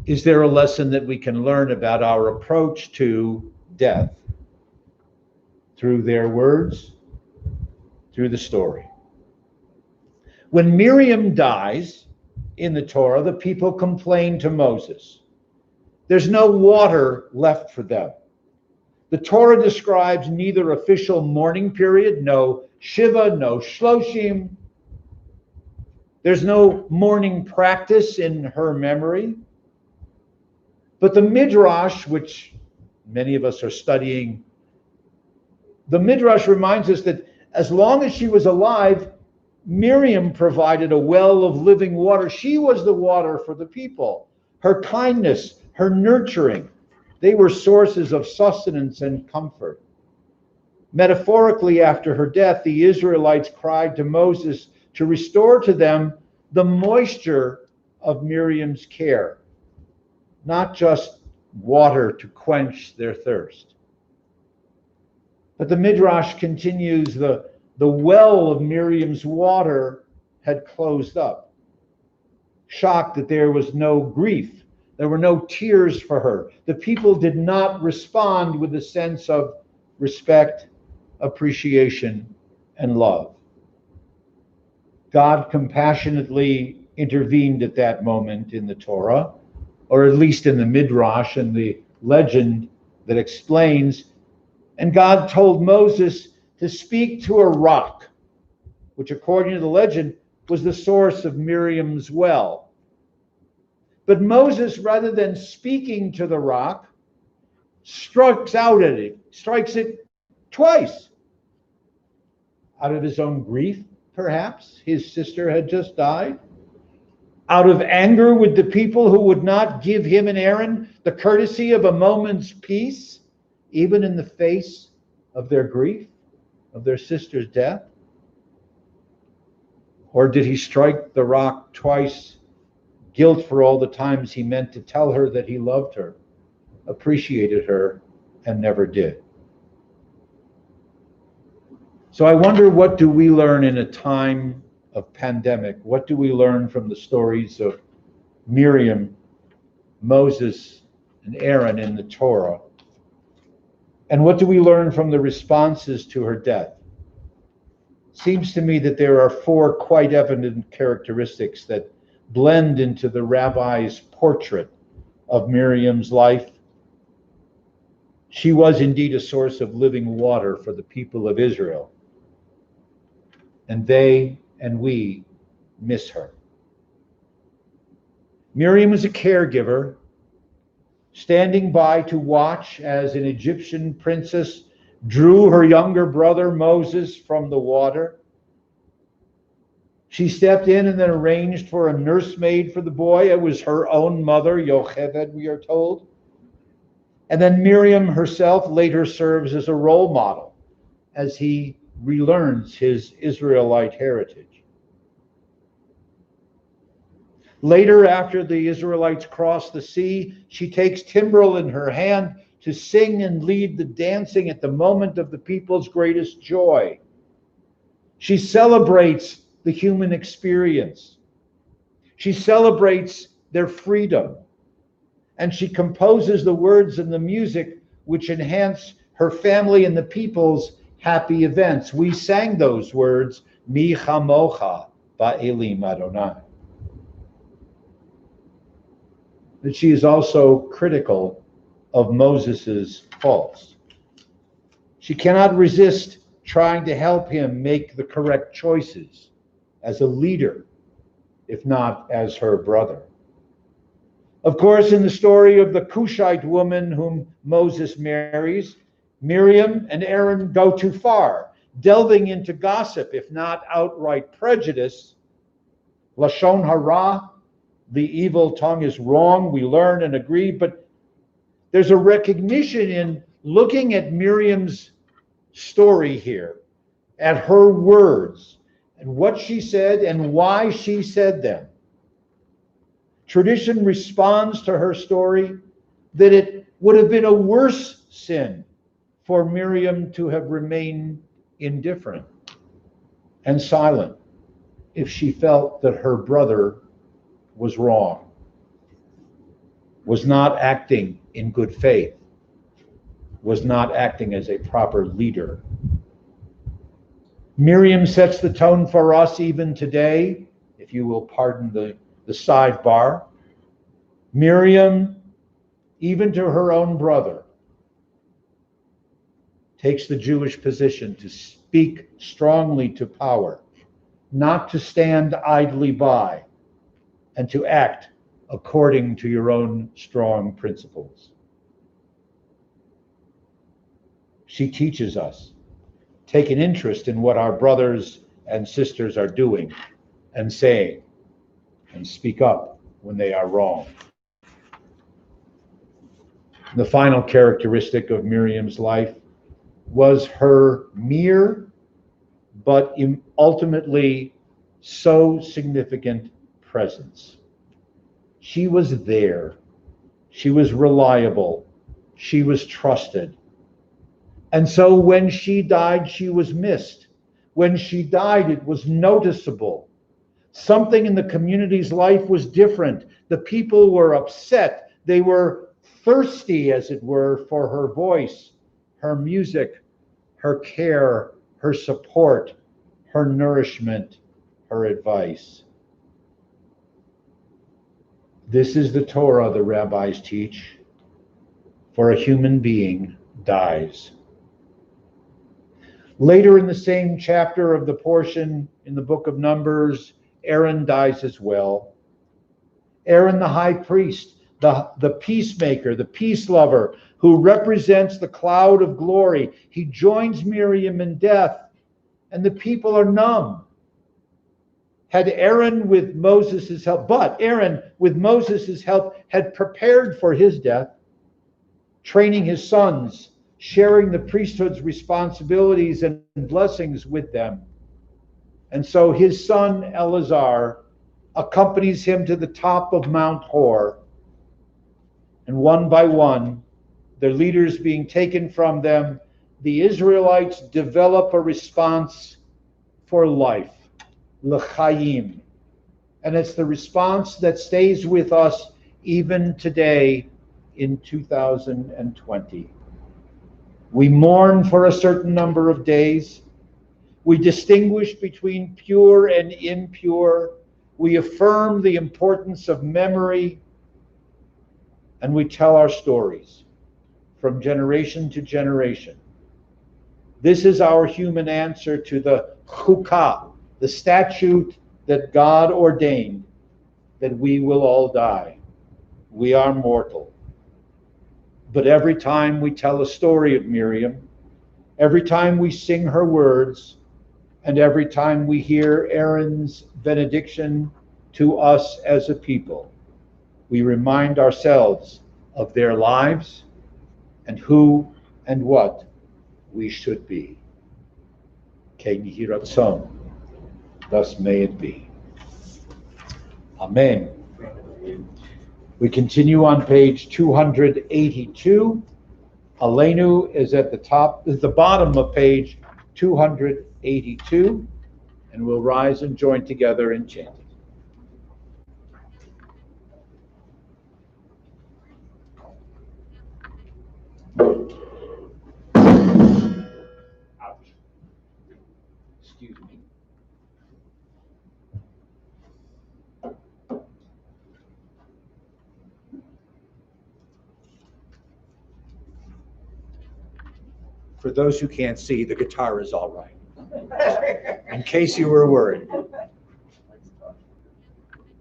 Is there a lesson that we can learn about our approach to death through their words, through the story? When Miriam dies in the Torah, the people complain to Moses. There's no water left for them. The Torah describes neither official mourning period, no Shiva, no Shloshim. There's no mourning practice in her memory. But the Midrash, which many of us are studying, the Midrash reminds us that as long as she was alive, Miriam provided a well of living water. She was the water for the people. Her kindness, her nurturing, they were sources of sustenance and comfort. Metaphorically, after her death, the Israelites cried to Moses to restore to them the moisture of Miriam's care, not just water to quench their thirst. But the Midrash continues, the well of Miriam's water had closed up. Shocked that there was no grief, there were no tears for her. The people did not respond with a sense of respect, appreciation, and love. God compassionately intervened at that moment in the Torah, or at least in the Midrash and the legend that explains. And God told Moses to speak to a rock, which according to the legend was the source of Miriam's well. But Moses, rather than speaking to the rock, strikes it twice. Out of his own grief, perhaps, his sister had just died. Out of anger with the people who would not give him and Aaron the courtesy of a moment's peace, even in the face of their grief, of their sister's death? Or did he strike the rock twice, guilt for all the times he meant to tell her that he loved her, appreciated her, and never did? So I wonder, what do we learn in a time of pandemic? What do we learn from the stories of Miriam, Moses, and Aaron in the Torah? And what do we learn from the responses to her death? Seems to me that there are four quite evident characteristics that blend into the rabbi's portrait of Miriam's life. She was indeed a source of living water for the people of Israel. And they and we miss her. Miriam was a caregiver, standing by to watch as an Egyptian princess drew her younger brother Moses from the water. She stepped in and then arranged for a nursemaid for the boy. It was her own mother, Yocheved, we are told. And then Miriam herself later serves as a role model as he relearns his Israelite heritage. Later, after the Israelites cross the sea, she takes timbrel in her hand to sing and lead the dancing at the moment of the people's greatest joy. She celebrates the human experience. She celebrates their freedom. And she composes the words and the music which enhance her family and the people's happy events. We sang those words, Mi chamocha ba'elim Adonai. But she is also critical of Moses's faults. She cannot resist trying to help him make the correct choices as a leader, if not as her brother. Of course, in the story of the Cushite woman whom Moses marries, Miriam and Aaron go too far, delving into gossip, if not outright prejudice. Lashon hara, the evil tongue is wrong, we learn and agree, but there's a recognition in looking at Miriam's story here, at her words, and what she said and why she said them. Tradition responds to her story that it would have been a worse sin for Miriam to have remained indifferent and silent if she felt that her brother was wrong, was not acting in good faith, was not acting as a proper leader. Miriam sets the tone for us even today, if you will pardon the sidebar. Miriam, even to her own brother, takes the Jewish position to speak strongly to power, not to stand idly by, and to act according to your own strong principles. She teaches us, take an interest in what our brothers and sisters are doing and saying, and speak up when they are wrong. The final characteristic of Miriam's life was her mere but ultimately so significant presence. She was there. She was reliable. She was trusted. And so when she died, she was missed. When she died, it was noticeable. Something in the community's life was different. The people were upset. They were thirsty, as it were, for her voice, her music, her care, her support, her nourishment, her advice. This is the Torah the rabbis teach, for a human being dies. Later in the same chapter of the portion in the book of Numbers, Aaron dies as well. Aaron the high priest, the peacemaker, the peace lover, who represents the cloud of glory. He joins Miriam in death, and the people are numb. Had Aaron with Moses' help, but Aaron with Moses' help had prepared for his death, training his sons, sharing the priesthood's responsibilities and blessings with them. And so his son Eleazar accompanies him to the top of Mount Hor. And one by one, their leaders being taken from them, the Israelites develop a response for life, l'chaim. And it's the response that stays with us even today in 2020. We mourn for a certain number of days. We distinguish between pure and impure. We affirm the importance of memory, and we tell our stories. from generation to generation. This is our human answer to the chukah, the statute that God ordained, that we will all die. We are mortal. But every time we tell a story of Miriam, every time we sing her words, and every time we hear Aaron's benediction to us as a people, we remind ourselves of their lives and who and what we should be. Ken Yehi Ratzon, thus may it be. Amen. We continue on page 282. Aleinu is at the bottom of page 282, and we'll rise and join together in chanting. Ouch. Excuse me. For those who can't see, the guitar is all right. In case you were worried.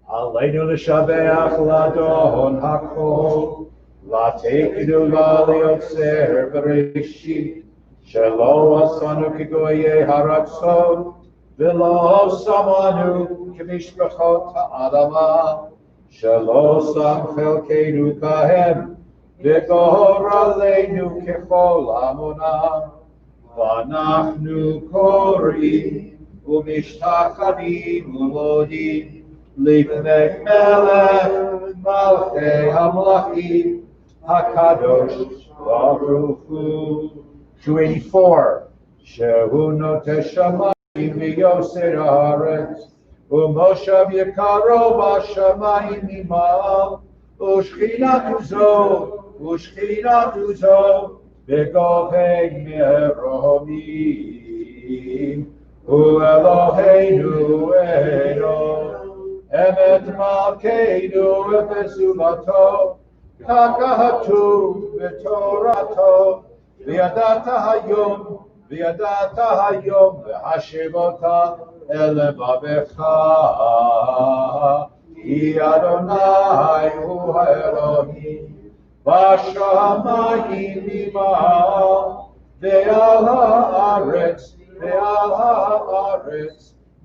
Aleinu l'shabeach l'adon hakol, l'tekidu l'yotzer bereshit, shelo asanu kigoyei haratzon, v'lo samanu k'mishpachot ha'adama, shelo sam chelkeinu kahem, v'gor aleinu kechol amonam, v'anachnu korim u'mishtachavim u'modim Lifnei melech malchei hamlachim hakadosh baruch hu. 284. Shehu noteh shamayim v'yoser haaretz u'moshav yekaro b'shamayim imal u'shchinatu zo b'govei meromim u'Eloheinu eno Emet malkeinu v'sumato, kakahatu v'torato, v'yadata hayom, v'hashivota elevavecha. Ki Adonai hu ha'Elohim, v'shamayim imal, ve'al ha'aretz,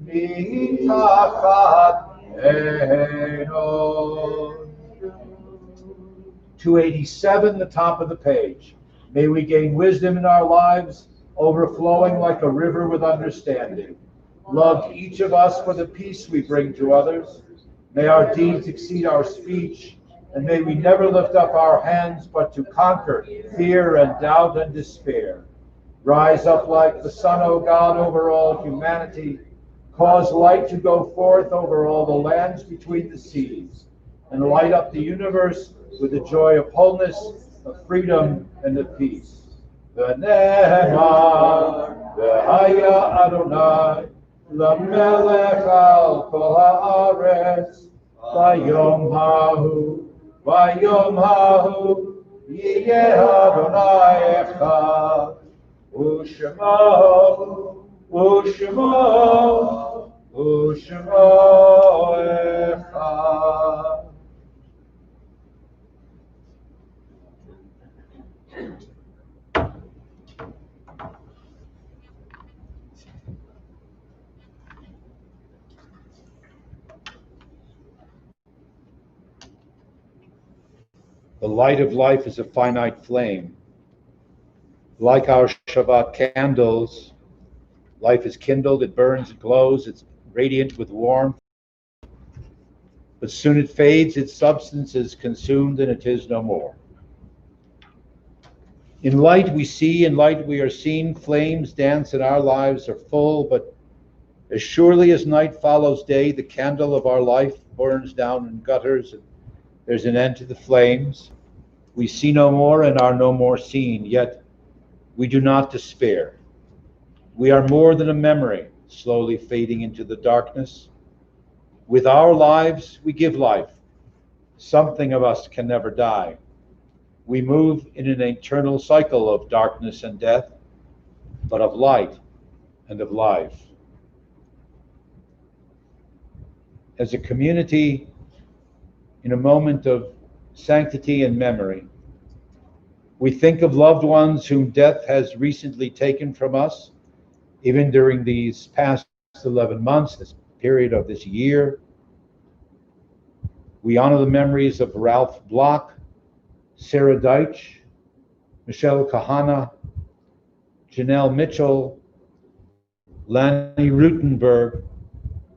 mitachat 287, the top of the page. May we gain wisdom in our lives, overflowing like a river with understanding. Love each of us for the peace we bring to others. May our deeds exceed our speech, and may we never lift up our hands but to conquer fear and doubt and despair. Rise up like the sun, O God, over all humanity. Cause light to go forth over all the lands between the seas, and light up the universe with the joy of wholeness, of freedom, and of peace. V'nehemar v'haya Adonai l'melech al kol haaretz v'yom hahu yiyeh Adonai echad u'shemo echad. The light of life is a finite flame. Like our Shabbat candles, life is kindled, it burns, it glows, it's radiant with warmth. But soon it fades, its substance is consumed, and it is no more. In light we see, in light we are seen, flames dance, and our lives are full, but as surely as night follows day, the candle of our life burns down in gutters, and there's an end to the flames. We see no more and are no more seen, yet we do not despair. We are more than a memory, slowly fading into the darkness. With our lives, we give life. Something of us can never die. We move in an eternal cycle of darkness and death, but of light and of life. As a community, in a moment of sanctity and memory, we think of loved ones whom death has recently taken from us, even during these past 11 months, this period of this year. We honor the memories of Ralph Bloch, Sarah Deitch, Michelle Kahana, Janelle Mitchell, Lanny Rutenberg,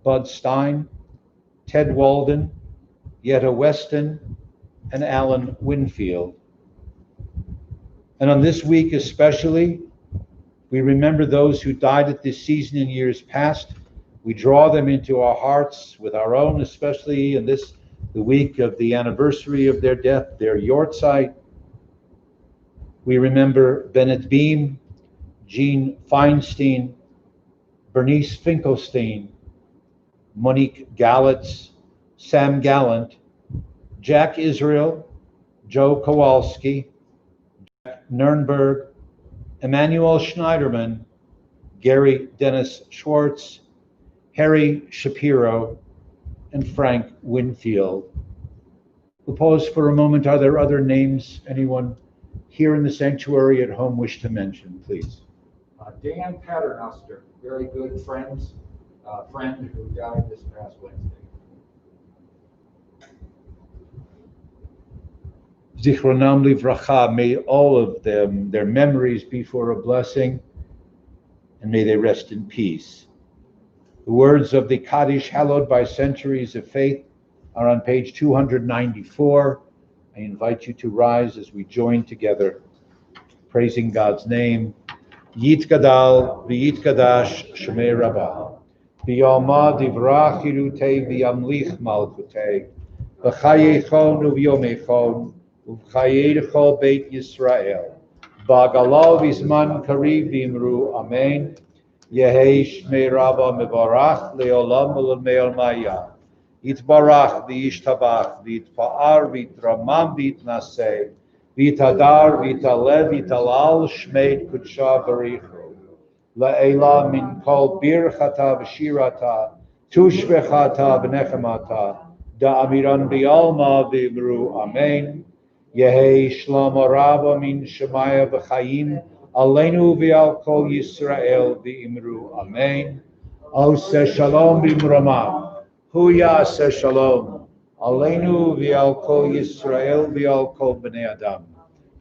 Bud Stein, Ted Walden, Yetta Weston, and Alan Winfield. And on this week especially, we remember those who died at this season in years past. We draw them into our hearts with our own, especially in this, the week of the anniversary of their death, their Yortzeit. We remember Bennett Beam, Jean Feinstein, Bernice Finkelstein, Monique Gallitz, Sam Gallant, Jack Israel, Joe Kowalski, Jack Nurnberg, Emmanuel Schneiderman, Gary Dennis Schwartz, Harry Shapiro, and Frank Winfield. We'll pause for a moment. Are there other names anyone here in the sanctuary at home wish to mention, please? Dan Paternoster, very good friend who died this past Wednesday. Zichronam livracha, may all of them, their memories be for a blessing, and may they rest in peace. The words of the Kaddish, hallowed by centuries of faith, are on page 294. I invite you to rise as we join together, praising God's name. Yitgadal v'yitgadash shemei rabbah, v'yalma divrach hirutei v'yamlich malchutei, v'chayechon u'v'yomechon, u'v'chayechol beit Yisrael, ba'galal v'zman kariv v'imru amen, Yehei shmei rabbah mevarach le'olam u'l'mei olmaya, yitbarach v'yishtabach v'yitpa'ar v'yitramam v'yitnaseh, Vitadar, Vitaled, Vitalal, Shmeid, Kudsha, Barichu. La'ela min kol birchata v'shirata, tushbechata v'nechemata, da'amiran bi'alma v'imru amen. Yehei shlomo rabba min shemaya v'chayim, aleinu v'al kol Yisrael v'imru amen. Oseh shalom b'imramah, hu yaseh shalom. Aleinu v'al kol Yisrael v'al kol b'nei Adam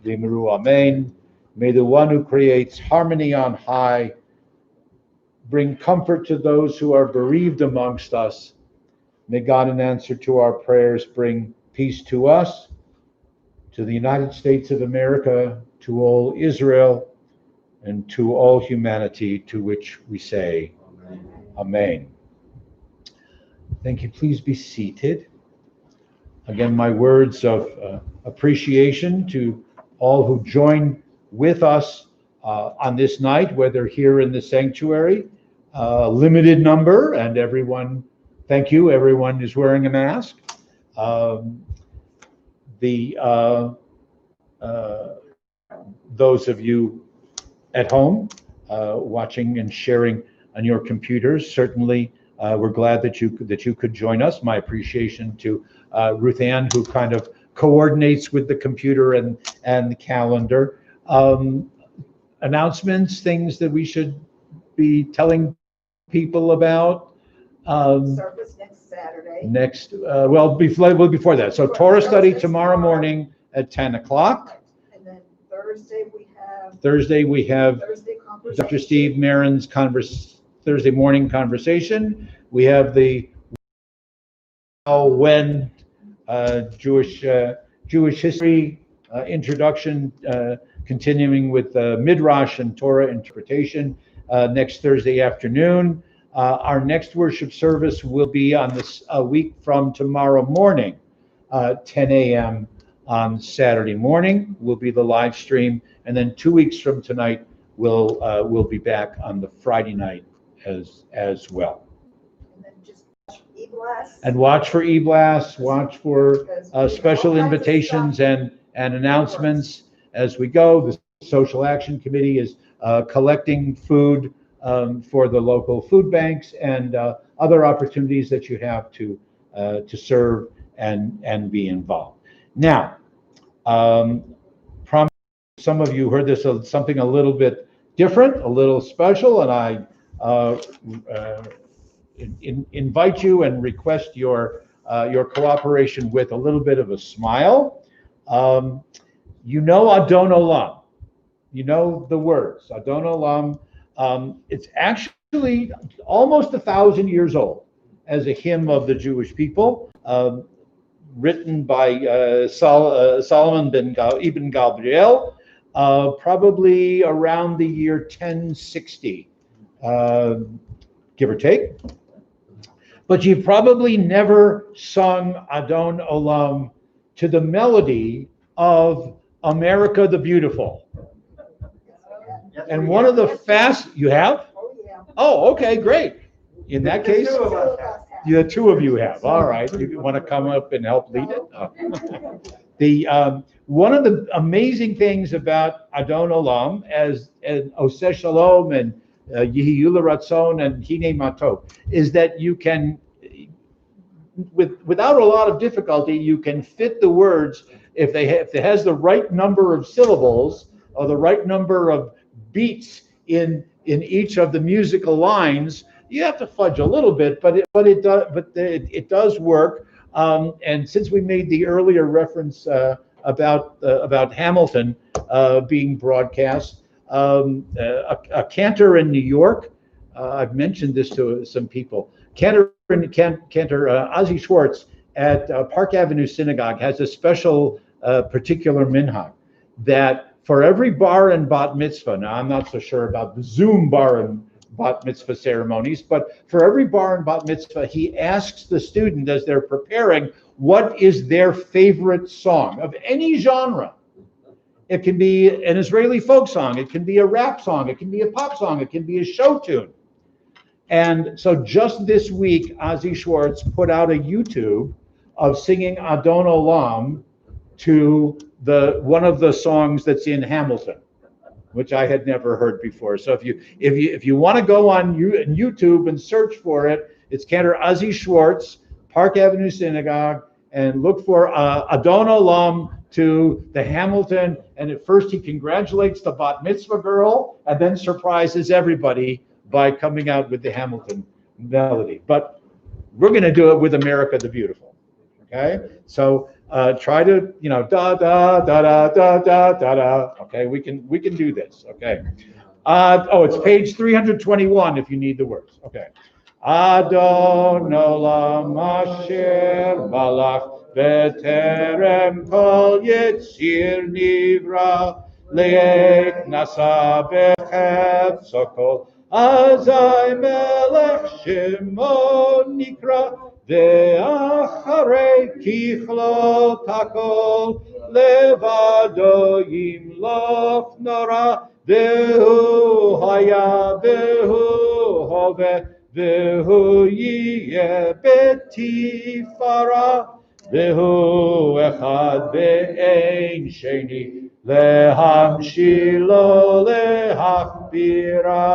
v'imru amen. May the one who creates harmony on high bring comfort to those who are bereaved amongst us. May God, in answer to our prayers, bring peace to us, to the United States of America, to all Israel, and to all humanity, to which we say, Amen. Thank you. Please be seated. Again, my words of appreciation to all who join with us on this night, whether here in the sanctuary, limited number, and everyone, thank you, everyone is wearing a mask. Those of you at home watching and sharing on your computers, certainly we're glad that you could join us. My appreciation to Ruth Ann, who kind of coordinates with the computer and the calendar. Announcements, things that we should be telling people about. Service next Saturday. Before that. So Torah study tomorrow morning at 10 o'clock. And then Thursday we have conversation. Dr. Steve Marin's Thursday morning conversation. We have the when Jewish history introduction, continuing with Midrash and Torah interpretation next Thursday afternoon. Our next worship service will be on a week from tomorrow morning, 10 a.m. on Saturday morning will be the live stream, and then 2 weeks from tonight we'll be back on the Friday night as well. And then just e-blast. And watch for e-blasts, watch for special invitations and and announcements as we go. The Social Action Committee is collecting food for the local food banks and other opportunities that you have to serve and be involved. Now, some of you heard this something a little bit different, a little special, and I invite you and request your cooperation with a little bit of a smile. You know Adon Olam. You know the words, Adon Olam. It's actually almost 1,000 years old as a hymn of the Jewish people, written by Solomon ibn Gabriel, probably around the year 1060, give or take. But you've probably never sung Adon Olam to the melody of America the Beautiful. And one of the you have? Oh, yeah. Oh, okay, great. In that case, Two of us have. the two of you have. All right. You want to come up and help lead it? Oh. One of the amazing things about Adon Olam, as Oseh Shalom and Yehi Ratzon and Hine Matov, is that you can, without a lot of difficulty, you can fit the words if it has the right number of syllables or the right number of beats in each of the musical lines. You have to fudge a little bit, but it does work. And since we made the earlier reference about Hamilton being broadcast, a cantor in New York, I've mentioned this to some people. Cantor Ozzie Schwartz at Park Avenue Synagogue has a special particular minhag that for every bar and bat mitzvah, now I'm not so sure about the Zoom bar and bat mitzvah ceremonies, but for every bar and bat mitzvah, he asks the student as they're preparing, what is their favorite song of any genre? It can be an Israeli folk song, it can be a rap song, it can be a pop song, it can be a show tune. And so just this week, Ozzie Schwartz put out a YouTube of singing Adon Olam to one of the songs that's in Hamilton, which I had never heard before. So if you want to go on YouTube and search for it, it's Cantor Ozzie Schwartz, Park Avenue Synagogue, and look for Adon Olam to the Hamilton. And at first he congratulates the bat mitzvah girl and then surprises everybody by coming out with the Hamilton melody. But we're going to do it with America the Beautiful. Okay, so try to, da da da da da da da da. Okay, we can do this. Okay. It's page 321 if you need the words. Okay. Adon Olam Asher Malach B'terem Kol Yetzir Nivra Le'ek Nasa B'chev Sokol Azai Melech Shemo Nikra Ve'acharei Kichlot Hakol Levado Yimloch Nora Ve'hu Haya Ve'hu Hoveh Ve'hu Yiyeh Betifara Ve'hu Echad Ve'ein Sheni Lehamshilo Lehachbira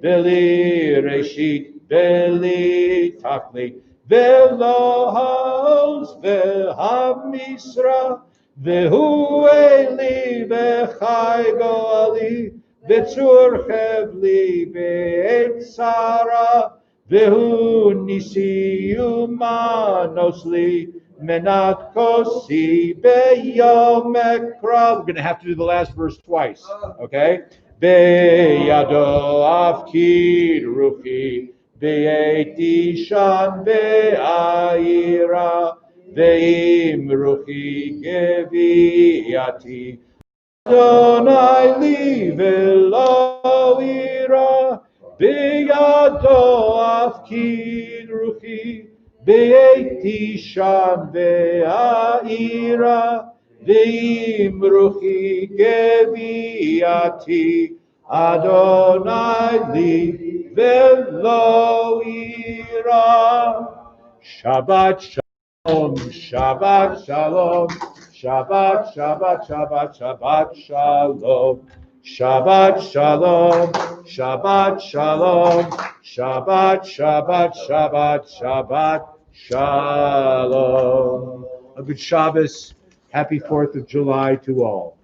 Veli Reshit Veli Tachli Velo Haoz Ve'hamisra Ve'hu Eli Ve'chai Goali Ve'tzur Chevli Ve'et Sara Ve'hu Nisi Umanosli Menat Kosi Be'yom Ekra. We're going to have to do the last verse twice, okay? Be'yado Afkid Ruchi Ve'eti Shan Ve'aira Ve'im Ruchi Geviati Adonai li velo ira Be'yado Afkid Ruchi Ve'eti Shan Ve'aira Ve'im Ruchi Geviati Adonai li velo ira. Shabbat shalom, Shabbat shalom, Shabbat, Shabbat, Shabbat, Shabbat Shalom. Shabbat Shalom. Shabbat Shalom. Shabbat, Shabbat, Shabbat, Shabbat Shalom. A good Shabbos. Happy 4th of July to all.